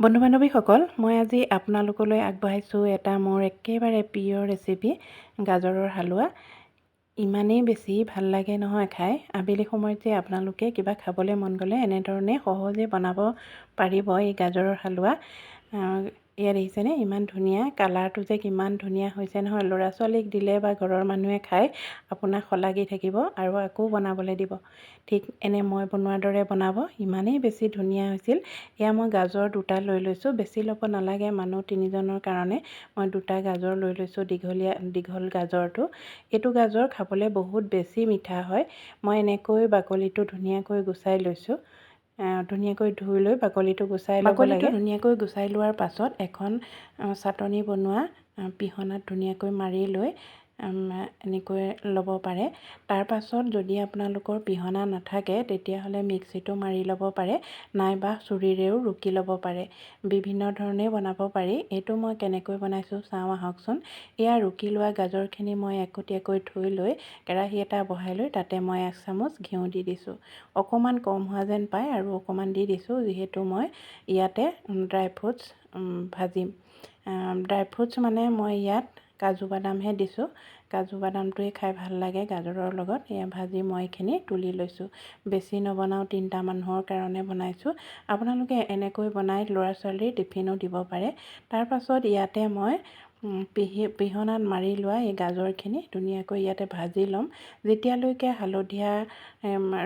বন্ধু বান্ধৱীসকল, মই আজি আপোনালোকলৈ আগবঢ়াইছোঁ এটা মোৰ একেবাৰে প্ৰিয় ৰেচিপি, গাজৰৰ হালোৱা। ইমানেই বেছি ভাল লাগে নহয় খাই। আবেলি সময়ত যে আপোনালোকে কিবা খাবলৈ মন গ'লে এনেধৰণে সহজে বনাব পাৰিব এই গাজৰৰ হালোৱা। ইয়াত দেখিছেনে ইমান ধুনীয়া কালাৰটো যে কিমান ধুনীয়া হৈছে নহয়। ল'ৰা ছোৱালীক দিলে বা ঘৰৰ মানুহে খাই আপোনাক শলাগি থাকিব আৰু আকৌ বনাবলৈ দিব। ঠিক এনে মই বনোৱাৰ দৰে বনাব। ইমানেই বেছি ধুনীয়া হৈছিল। এয়া মই গাজৰ দুটা লৈ লৈছোঁ। বেছি ল'ব নালাগে, মানুহ 3জনৰ কাৰণে মই দুটা গাজৰ লৈ লৈছোঁ। দীঘল গাজৰটো। এইটো গাজৰ খাবলৈ বহুত বেছি মিঠা হয়। মই এনেকৈ বাকলিটো ধুনীয়াকৈ গুচাই লৈছোঁ। ধুনীয়াকৈ ধুই লৈ বাকলিটো গুচাই ল'ব লাগে। ধুনীয়াকৈ গুচাই লোৱাৰ পাছত এখন চাটনি বনোৱা পিহনাত ধুনীয়াকৈ মাৰি লৈ এনেকৈ ল'ব পাৰে। তাৰ পাছত যদি আপোনালোকৰ পিহনা নাথাকে তেতিয়াহ'লে মিক্সিটো মাৰি ল'ব পাৰে, নাইবা চুৰিৰেও ৰুকি ল'ব পাৰে। বিভিন্ন ধৰণে বনাব পাৰি। এইটো মই কেনেকৈ বনাইছোঁ চাওঁ আহকচোন। এয়া ৰুকি লোৱা গাজৰখিনি মই একোটিয়াকৈ ধুই লৈ কেৰাহী এটা বহাই লৈ তাতে মই 1 চামুচ ঘিউ দি দিছোঁ। অকণমান কম হোৱা যেন পায় আৰু অকণমান দি দিছোঁ, যিহেতু মই ইয়াতে ড্ৰাই ফ্ৰুটছ ভাজিম। ড্ৰাই ফ্ৰুটছ মানে মই ইয়াত কাজু বাদামহে দিছোঁ। কাজু বাদামটোৱে খাই ভাল লাগে গাজৰৰ লগত। এয়া ভাজি মই এইখিনি তুলি লৈছোঁ। বেছি নবনাওঁ, 3টা মানুহৰ কাৰণে বনাইছোঁ। আপোনালোকে এনেকৈ বনাই ল'ৰা ছোৱালীৰ টিফিনো দিব পাৰে। তাৰ পাছত ইয়াতে মই পিহনাত মাৰি লোৱা এই গাজৰখিনি ধুনীয়াকৈ ইয়াতে ভাজি ল'ম। যেতিয়ালৈকে হালধীয়া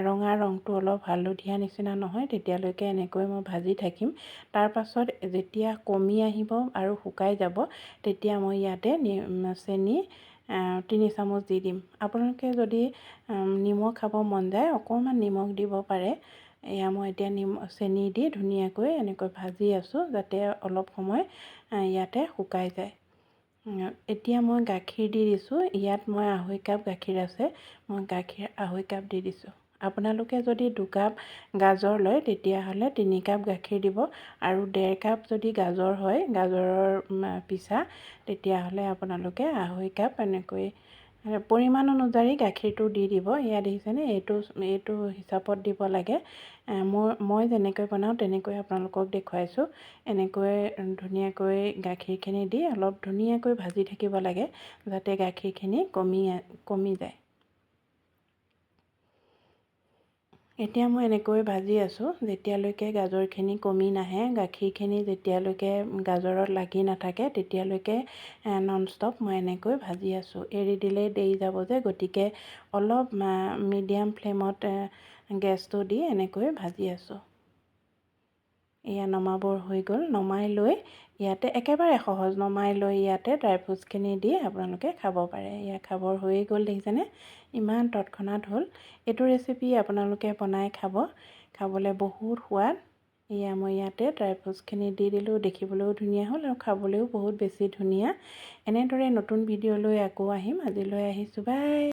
ৰঙা ৰংটো অলপ হালধীয়া নিচিনা নহয় তেতিয়ালৈকে এনেকৈ মই ভাজি থাকিম। তাৰ পাছত যেতিয়া কমি আহিব আৰু শুকাই যাব তেতিয়া মই ইয়াতে চেনি 3 চামুচ দি দিম। আপোনালোকে যদি নিমখ খাব মন যায় অকণমান নিমখ দিব পাৰে। এয়া মই এতিয়া চেনি দি ধুনীয়াকৈ এনেকৈ ভাজি আছোঁ যাতে অলপ সময় ইয়াতে শুকাই যায়। এতিয়া মই গাখীৰ দি দিছোঁ। ইয়াত মই 2.5 কাপ গাখীৰ আছে। মই গাখীৰ 2.5 কাপ দি দিছোঁ। আপোনালোকে যদি 2 কাপ গাজৰ লয় তেতিয়াহ'লে 3 কাপ গাখীৰ দিব, আৰু 1.5 কাপ যদি গাজৰ হয়, গাজৰৰ পিছা, তেতিয়াহ'লে আপোনালোকে 2.5 কাপ এনেকৈ পৰিমাণ অনুযায়ী গাখীৰটো দি দিব। ইয়াত দেখিছেনে এইটো হিচাপত দিব লাগে। মই যেনেকৈ বনাওঁ তেনেকৈ আপোনালোকক দেখুৱাইছোঁ। এনেকৈ ধুনীয়াকৈ গাখীৰখিনি দি অলপ ধুনীয়াকৈ ভাজি থাকিব লাগে যাতে গাখীৰখিনি কমি যায়। এতিয়া মই এনেকৈ ভাজি আছোঁ যেতিয়ালৈকে গাজৰখিনি কমি নাহে। গাখীৰখিনি যেতিয়ালৈকে গাজৰত লাগি নাথাকে তেতিয়ালৈকে নন ষ্টপ মই এনেকৈ ভাজি আছোঁ। এৰি দিলেই দেৰি যাব যে, গতিকে অলপ মিডিয়াম ফ্লেমত গেছটো দি এনেকৈ ভাজি আছোঁ। এয়া নমাবৰ হৈ গ'ল। নমাই লৈ ইয়াতে একেবাৰে সহজ, নমাই লৈ ইয়াতে ড্ৰাই ফ্ৰুটছখিনি দি আপোনালোকে খাব পাৰে। এয়া খাবৰ হৈয়ে গ'ল, দেখিছেনে ইমান তৎক্ষণাত হ'ল। এইটো ৰেচিপি আপোনালোকে বনাই খাব, খাবলৈ বহুত সোৱাদ। এয়া মই ইয়াতে ড্ৰাই ফ্ৰুটছখিনি দি দিলোঁ। দেখিবলৈও ধুনীয়া হ'ল আৰু খাবলৈও বহুত বেছি ধুনীয়া। এনেদৰে নতুন ভিডিঅ' লৈ আকৌ আহিম। আজিলৈ আহিছোঁ, বাই।